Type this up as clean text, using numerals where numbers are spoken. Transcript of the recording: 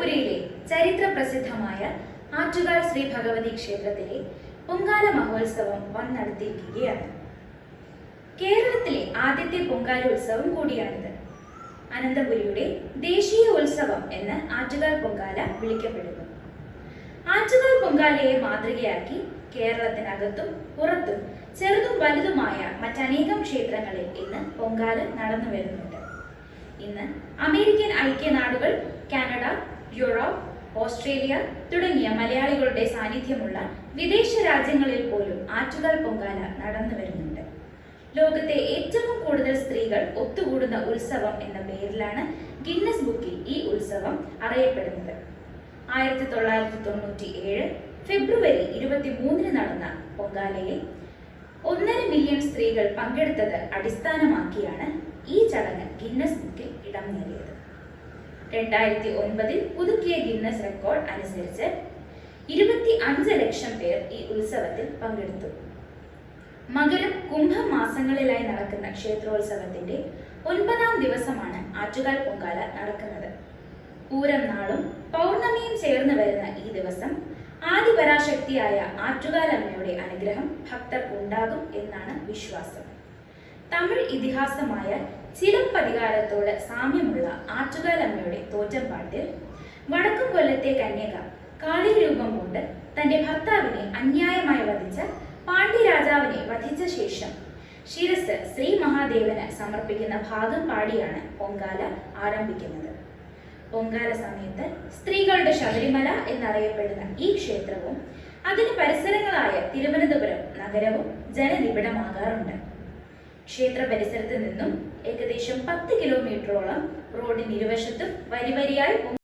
അനന്തപുരിയിലെ ചരിത്ര പ്രസിദ്ധമായ ആറ്റുകാൽ ശ്രീ ഭഗവതി ക്ഷേത്രത്തിലെ പൊങ്കാല മഹോത്സവം വന്നടത്തിയിരിക്കുകയാണ്. കേരളത്തിലെ ആദ്യത്തെ പൊങ്കാല ഉത്സവം കൂടിയാണിത്. അനന്തപുരിയുടെ ദേശീയ ഉത്സവം എന്ന് ആറ്റുകാൽ പൊങ്കാല വിളിക്കപ്പെടുന്നു. ആറ്റുകാൽ പൊങ്കാലയെ മാതൃകയാക്കി കേരളത്തിനകത്തും പുറത്തും ചെറുതും വലുതുമായ മറ്റനേകം ക്ഷേത്രങ്ങളിൽ ഇന്ന് പൊങ്കാല നടന്നു വരുന്നുണ്ട്. ഇന്ന് അമേരിക്കൻ ഐക്യനാടുകൾ, കാനഡ, യൂറോപ്പ്, ഓസ്ട്രേലിയ തുടങ്ങിയ മലയാളികളുടെ സാന്നിധ്യമുള്ള വിദേശ രാജ്യങ്ങളിൽ പോലും ആറ്റുകാൽ പൊങ്കാല നടന്നു വരുന്നുണ്ട്. ലോകത്തെ ഏറ്റവും കൂടുതൽ സ്ത്രീകൾ ഒത്തുകൂടുന്ന ഉത്സവം എന്ന പേരിലാണ് ഗിന്നസ് ബുക്കിൽ ഈ ഉത്സവം അറിയപ്പെടുന്നത്. 1997 ഫെബ്രുവരി 23 നടന്ന പൊങ്കാലയിൽ 1.5 മില്യൺ സ്ത്രീകൾ പങ്കെടുത്തത് അടിസ്ഥാനമാക്കിയാണ് ഈ ചടങ്ങ് ഗിന്നസ് ബുക്കിൽ ഇടം നേടിയത്. 2009 പുതുക്കിയ ഗിന്നസ് റെക്കോർഡ് അനുസരിച്ച് 25 ലക്ഷം പേർ ഈ ഉത്സവത്തിൽ പങ്കെടുത്തു. മകരം, കുംഭം മാസങ്ങളിലായി നടക്കുന്ന ക്ഷേത്രോത്സവത്തിന്റെ 9ാം ദിവസമാണ് ആറ്റുകാൽ പൊങ്കാല നടക്കുന്നത്. പൂരം നാളും പൗർണമിയും ചേർന്ന് വരുന്ന ഈ ദിവസം ആദിപരാശക്തിയായ ആറ്റുകാൽ അമ്മയുടെ അനുഗ്രഹം ഭക്തർക്ക് ഉണ്ടാകും എന്നാണ് വിശ്വാസം. തമിഴ് ഇതിഹാസമായ ചിലപ്പതികാരത്തോട് സാമ്യമുള്ള ആറ്റുകാൽ അമ്മയുടെ തോറ്റംപാട്ടിൽ വടക്കും കൊല്ലത്തെ കന്യക കാളി രൂപം കൊണ്ട് തന്റെ ഭർത്താവിനെ അന്യായമായി വധിച്ച പാണ്ഡ്യരാജാവിനെ വധിച്ച ശേഷം ശിരസ് ശ്രീ മഹാദേവന് സമർപ്പിക്കുന്ന ഭാഗം പാടിയാണ് പൊങ്കാല ആരംഭിക്കുന്നത്. പൊങ്കാല സമയത്ത് സ്ത്രീകളുടെ ശബരിമല എന്നറിയപ്പെടുന്ന ഈ ക്ഷേത്രവും അതിന് പരിസരങ്ങളായ തിരുവനന്തപുരം നഗരവും ജനനിബിഡമാകാറുണ്ട്. ക്ഷേത്ര പരിസരത്ത് നിന്നും ഏകദേശം 10 കിലോമീറ്ററോളം റോഡിന് ഇരുവശത്തും വരിവരിയായി